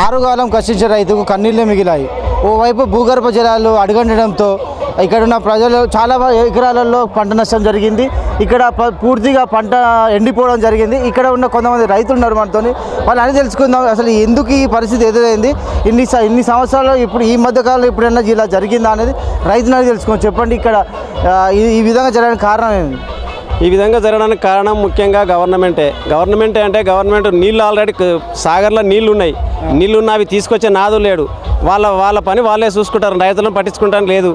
ఆరుగాలం కష్టించే రైతుకు కన్నీళ్లే మిగిలాయి. ఓవైపు భూగర్భ జలాలు అడుగంటడంతో ఇక్కడున్న ప్రజలు చాలా ఎకరాలలో పంట నష్టం జరిగింది. ఇక్కడ పూర్తిగా పంట ఎండిపోవడం జరిగింది. ఇక్కడ ఉన్న కొంతమంది రైతులు ఉన్నారు మనతో, వాళ్ళు అని తెలుసుకుందాం అసలు ఎందుకు ఈ పరిస్థితి ఎదురైంది, ఇన్ని సంవత్సరాలు ఇప్పుడు ఈ మధ్యకాలంలో ఎప్పుడైనా ఇలా జరిగిందా అనేది రైతులని తెలుసుకోండి. చెప్పండి, ఇక్కడ ఈ విధంగా జరగడానికి కారణం ఏంటి? ఈ విధంగా జరగడానికి కారణం ముఖ్యంగా గవర్నమెంటే అంటే గవర్నమెంట్ నీళ్ళు ఆల్రెడీ సాగర్లో నీళ్లు ఉన్నాయి, అవి తీసుకొచ్చే నాదు లేడు. వాళ్ళ పని వాళ్ళే చూసుకుంటారు, రైతులను పట్టించుకుంటానికి లేదు.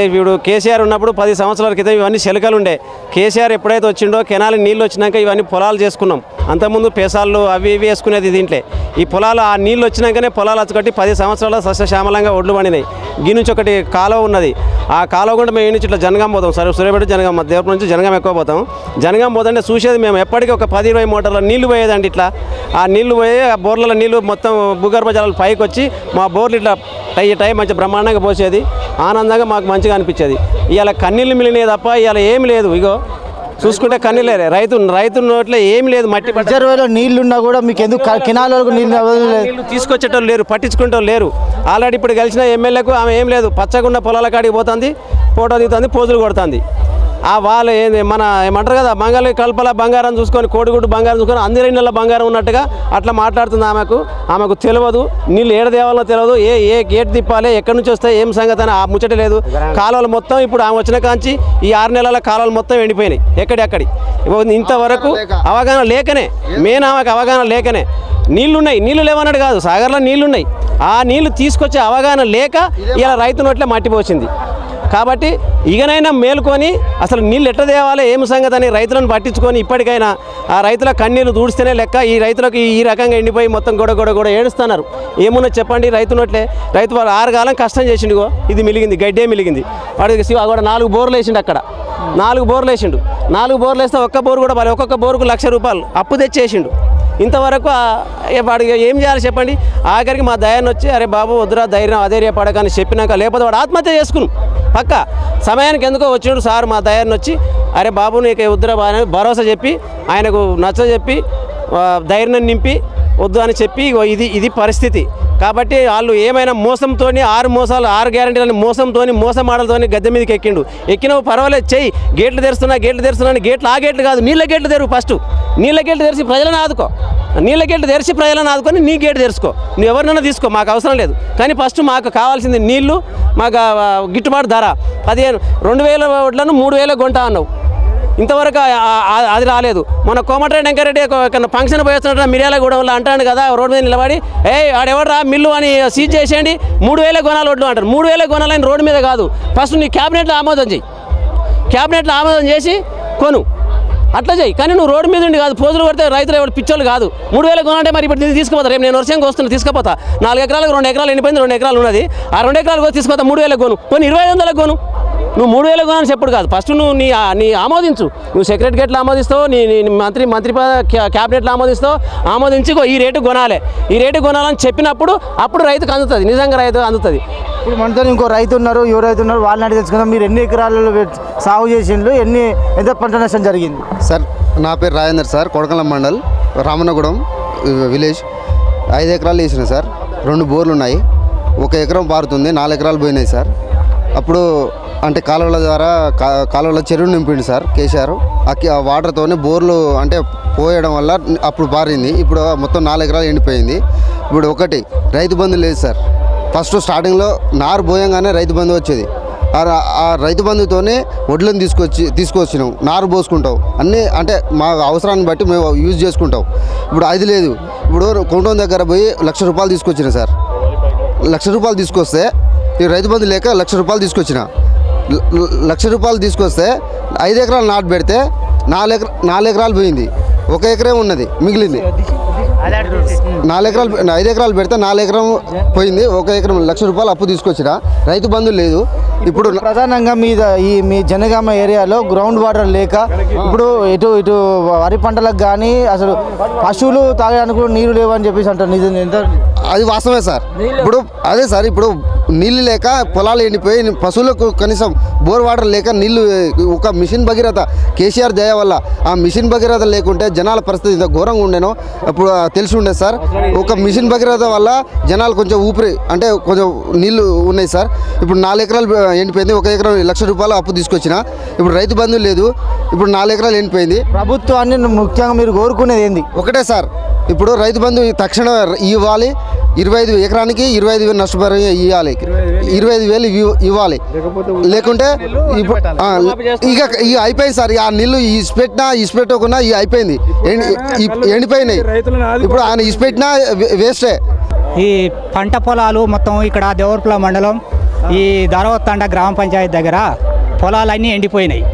ఇప్పుడు కేసీఆర్ ఉన్నప్పుడు 10 సంవత్సరాల క్రితం ఇవన్నీ శిలకలు ఉండే. కేసీఆర్ ఎప్పుడైతే వచ్చిండో కెనాలి నీళ్ళు వచ్చినాక ఇవన్నీ పొలాలు చేసుకున్నాం. అంతకుముందు పెసాలు అవి ఇవి వేసుకునేది దీంట్లో. ఈ పొలాలు ఆ నీళ్ళు వచ్చినాకనే పొలాలు అచ్చుకట్టి 10 సంవత్సరాల సస్యశ్యామలంగా ఒడ్లు పండినాయి. గీ నుంచి ఒకటి కాలువ ఉన్నది, ఆ కాలువ కూడా మేము నుంచి ఇట్లా జనగాం పోతాం. సరే సూర్యపేట జనగాం, దేవపు నుంచి జనగాం ఎక్కువ పోతాం. జనగాం పోతుంటే చూసేది మేము ఎప్పటికీ ఒక 10-20 మోటార్ల నీళ్లు పోయేదండి. ఇట్లా ఆ నీళ్లు పోయి ఆ బోర్ల నీళ్లు మొత్తం భూగర్భ జలాలు పైకి వచ్చి మా బోర్లు ఇట్లా టై మంచి బ్రహ్మాండంగా పోసేది. ఆనందంగా మాకు మంచిగా అనిపించేది. ఇవాళ కన్నీళ్ళు మిలినాయి తప్ప ఇవాళ ఏమి లేదు. ఇగో చూసుకుంటే కన్నీళ్ళే, రైతు నోట్లో ఏమి లేదు. మట్టి రిజర్వాయర్లో నీళ్లున్నా కూడా మీకు ఎందుకు కెనాలకు నీళ్ళు తీసుకొచ్చేటోళ్ళు లేరు, పట్టించుకుంటూ లేరు. ఆల్రెడీ ఇప్పుడు గెలిచిన ఎమ్మెల్యేకు ఆమె ఏం లేదు, పచ్చగున్న పొలాల కాడికి పోతుంది, ఫోటో దిగుతుంది, పోజులు కొడుతుంది. వాళ్ళు ఏంది మన ఏమంటారు కదా, మంగళ కల్పల బంగారం చూసుకొని కోడిగుడ్డు బంగారం చూసుకొని అందరి నెల బంగారం ఉన్నట్టుగా అట్లా మాట్లాడుతుంది. ఆమెకు తెలియదు, నీళ్ళు ఏడ దేవాలో తెలియదు, ఏ గేట్ తిప్పాలి, ఎక్కడి నుంచి వస్తాయి, ఏం సంగతి అని ఆ ముచ్చట లేదు. కాలువలు మొత్తం ఇప్పుడు ఆమె వచ్చిన కాంచి ఈ 6 నెలల కాలువలు మొత్తం ఎండిపోయినాయి ఎక్కడెక్కడి. ఇంతవరకు అవగాహన లేకనే, మెయిన్ ఆమెకు అవగాహన లేకనే. నీళ్లు లేవన్నాడు కాదు, సాగర్లో నీళ్లున్నాయి. ఆ నీళ్లు తీసుకొచ్చే అవగాహన లేక ఇలా రైతు నోట్లే మట్టిపోసింది. కాబట్టి ఇకనైనా మేలుకొని అసలు నీళ్ళు ఎట్ట తేవాలి, ఏమి సంగతి అని రైతులను పట్టించుకొని ఇప్పటికైనా ఆ రైతుల కన్నీళ్ళు దూడిస్తేనే లెక్క. ఈ రైతులకు ఈ రకంగా ఎండిపోయి మొత్తం గొడ ఏడుస్తున్నారు. ఏమున్నా చెప్పండి, రైతు వాడు 6 కాలం కష్టం చేసిండుగో, ఇది మిలిగింది, గడ్డే మిలిగింది. వాడికి కూడా 4 బోర్లు వేసిండు. అక్కడ 4 బోర్లు వేసిండు. 4 బోర్లు వేస్తే ఒక్క బోరు కూడా ఒక్కొక్క బోరుకు ₹1,00,000 అప్పు తెచ్చేసిండు. ఇంతవరకు వాడికి ఏం చేయాలి చెప్పండి. ఆఖరికి మా దయాన్ని వచ్చి అరే బాబు వద్దురా, అధైర్య పడకని చెప్పినాక, లేకపోతే వాడు ఆత్మహత్య చేసుకుని పక్క సమయానికి ఎందుకో వచ్చినాడు సార్. మా దయాన్ని వచ్చి అరే బాబు నీకు వద్దురా బాగా భరోసా చెప్పి, ఆయనకు నచ్చ చెప్పి, ధైర్యం నింపి వద్దు అని చెప్పి ఇది పరిస్థితి. కాబట్టి వాళ్ళు ఏమైనా మోసంతో 6 గ్యారెంటీలని మోసం మాటలతోని గద్దె మీదకి ఎక్కినవు పర్వాలేదు, చెయ్యి. గేట్లు తెరుస్తున్నా అని గేట్లు, ఆ గేట్లు కాదు, నీళ్ళ గేట్లు తెరువు. ఫస్ట్ నీళ్ళ గేట్లు తెరిచి ప్రజలను ఆదుకో. నీళ్ళ గేట్లు తెరిచి ప్రజలను ఆదుకొని నీ గేటు తెరుచుకో. నువ్వు ఎవరినైనా తీసుకో, మాకు అవసరం లేదు. కానీ ఫస్ట్ మాకు కావాల్సింది నీళ్లు, మాకు గిట్టుబాటు ధర. 2,000 ఓట్లను 3,000 కొంటా అన్నావు, ఇంతవరకు అది రాలేదు. మన కోమటిరెడ్డి వెంకరెడ్డి ఫంక్షన్ పోయేస్తున్నట్టు మిర్యాలగూడెంలో అంటాడు కదా, రోడ్డు మీద నిలబడి ఆడెవడరా మిల్లు అని సీజ్ చేసేయండి, 3,000 కొనాలి వడ్లు అంటారు. 3,000 కొనాలని రోడ్డు మీద కాదు, ఫస్ట్ నీ క్యాబినెట్లో ఆమోదం చేయి. క్యాబినెట్లో ఆమోదం చేసి కొను, అట్లా చేయి. కానీ నువ్వు రోడ్డు మీద ఉండి కాదు, పోజులు కొడితే రైతులు ఎవరు పిచ్చోళ్ళు కాదు. 3,000 కొనంటే మరి ఇప్పుడు తీసుకుపోతా. రేపు నేను వర్షంకి వస్తున్నా, తీసుకుపోతా. 4 ఎకరాలకు 2 ఎకరాలు ఎండిపోయింది, 2 ఎకరాలు ఉన్నది. ఆ 2 ఎకరాలు తీసుకుపోతా, 3,000 కొను. కొన్ని 2,500 కొను. నువ్వు 3,000 కొనని చెప్పుడు కాదు, ఫస్ట్ నువ్వు నీ ఆమోదించు. నువ్వు సెక్రటరియట్లో ఆమోదిస్తావు, నీ మంత్రి క్యాబినెట్లో ఆమోదించి ఈ రేటు కొనాలి, ఈ రేటు కొనాలని చెప్పినప్పుడు అప్పుడు రైతుకు అందుతుంది, నిజంగా రైతు అందుతుంది. ఇప్పుడు మనతో ఇంకో రైతు ఉన్నారు, యువ రైతు ఉన్నారు, వాళ్ళని అడిగి తెలుసుకుందాం. మీరు ఎన్ని ఎకరాలలో సాగు చేసిండ్రు, ఎంత పంట నష్టం జరిగింది? సార్ నా పేరు రాజేందర్ సార్, కొడకలం మండల్, రామన్నగూడెం విలేజ్. 5 ఎకరాలు వేసినాయి సార్. 2 బోర్లు ఉన్నాయి, 1 ఎకరం పారుతుంది, 4 ఎకరాలు పోయినాయి సార్. అప్పుడు అంటే కాలువల ద్వారా కాలువల చెరువు నింపిండు సార్ కేసీఆర్. ఆ వాటర్తోనే బోర్లు అంటే పోయడం వల్ల అప్పుడు పారింది. ఇప్పుడు మొత్తం 4 ఎకరాలు ఎండిపోయింది. ఇప్పుడు ఒకటి రైతు బంధు లేదు సార్. ఫస్ట్ స్టార్టింగ్లో నారు పోయంగానే రైతు బంధు వచ్చేది. ఆ రైతు బంధుతోనే వడ్లను తీసుకొచ్చినాం, నారు పోసుకుంటాం, అన్నీ అంటే మా అవసరాన్ని బట్టి మేము యూజ్ చేసుకుంటాం. ఇప్పుడు అది లేదు. ఇప్పుడు కుంటం దగ్గర పోయి ₹1,00,000 తీసుకొచ్చిన సార్. ₹1,00,000 తీసుకొస్తే ఈ రైతు బంధు లేక ₹1,00,000 తీసుకొచ్చిన. ₹1,00,000 తీసుకొస్తే 5 ఎకరాలు నాటు పెడితే 4 ఎకరాలు పోయింది, 1 ఎకరం ఉన్నది మిగిలింది. 5 ఎకరాలు పెడితే 4 ఎకరం పోయింది, 1 ఎకరం ₹1,00,000 అప్పు తీసుకొచ్చిన. రైతు బంధు లేదు. ఇప్పుడు ప్రధానంగా మీ జనగామ ఏరియాలో గ్రౌండ్ వాటర్ లేక ఇప్పుడు ఇటు వరి పంటలకు కానీ అసలు పశువులు తాగడానికి నీరు లేవని చెప్పేసి అంటారు. నిజం ఎంత? అది వాస్తవమే సార్. ఇప్పుడు అదే సార్, ఇప్పుడు నీళ్ళు లేక పొలాలు ఎండిపోయి పశువులకు కనీసం బోర్ వాటర్ లేక నీళ్ళు ఒక మిషన్ భగీరథ కేసీఆర్ దయ వల్ల ఆ మిషన్ భగీరథ లేకుంటే జనాల పరిస్థితి ఇంత ఘోరంగా ఉండేనో అప్పుడు తెలిసి ఉండేది సార్. ఒక మిషన్ భగీరథ వల్ల జనాలు కొంచెం ఊపిరి అంటే కొంచెం నీళ్లు ఉన్నాయి సార్. ఇప్పుడు 4 ఎకరాలు ఎండిపోయింది. 1 ఎకరం ₹1,00,000 అప్పు తీసుకొచ్చిన. ఇప్పుడు రైతు బంధు లేదు. ఇప్పుడు 4 ఎకరాలు ఎండిపోయింది. ప్రభుత్వాన్ని ముఖ్యంగా మీరు కోరుకునేది ఏంది? ఒకటే సార్, ఇప్పుడు రైతు బంధు తక్షణం ఇవ్వాలి. 25 ఎకరానికి 25,000 నష్టపరిహారం ఇవ్వాలి. 25,000 ఇవ్వాలి. లేకుంటే ఇక అయిపోయింది సార్. ఆ నీళ్ళు ఇసిపెట్టకుండా ఇక అయిపోయింది, ఎండిపోయినాయి. ఇప్పుడు ఆయన ఇసిపెట్టినా వేస్టే. ఈ పంట పొలాలు మొత్తం ఇక్కడ దేవరపల్లి మండలం ఈ ధరవత్తండ గ్రామ పంచాయతీ దగ్గర పొలాలన్నీ ఎండిపోయినాయి.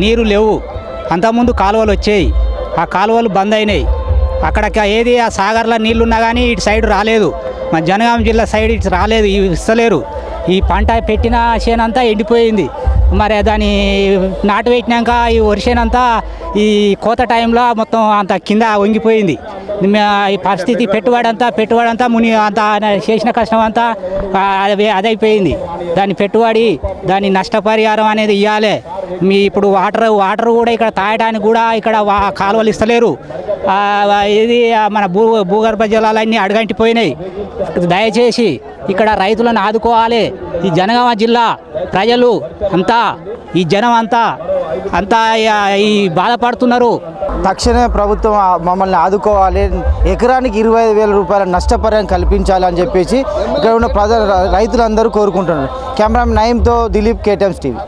నీరు లేవు. అంతకుముందు కాలువలు వచ్చాయి, ఆ కాలువలు బంద్ అయినాయి. అక్కడికి ఏది ఆ సాగర్లో నీళ్లున్నా కానీ ఇటు సైడ్ రాలేదు. మన జనగాం జిల్లా సైడ్ ఇటు రాలేదు, ఇస్తలేరు. ఈ పంట పెట్టిన చేనంతా ఎండిపోయింది. మరి దాన్ని నాటు పెట్టినాక ఈ వరిసేనంతా ఈ కోత టైంలో మొత్తం అంత కింద వంగిపోయింది. ఈ పరిస్థితి పెట్టుబడి అంతా ముని అంతా చేసిన కష్టం అంతా అదైపోయింది. దాని పెట్టుబడి దాని నష్టపరిహారం అనేది ఇవ్వాలి. ఇప్పుడు వాటర్ కూడా ఇక్కడ తాగడానికి కూడా ఇక్కడ కాలువలు ఇస్తలేరు. ఇది మన భూగర్భ జలాలన్నీ అడుగంటిపోయినాయి. దయచేసి ఇక్కడ రైతులను ఆదుకోవాలి. ఈ జనగామ జిల్లా ప్రజలు అంతా ఈ జనం అంతా ఈ బాధపడుతున్నారు. తక్షణమే ప్రభుత్వం మమ్మల్ని ఆదుకోవాలి, ఎకరానికి ₹25,000 నష్టపరిహారం కల్పించాలని చెప్పేసి ఇక్కడ ఉన్న రైతులందరూ కోరుకుంటున్నారు. కెమెరామెన్ నయీంతో దిలీప్, KTN టీవీ.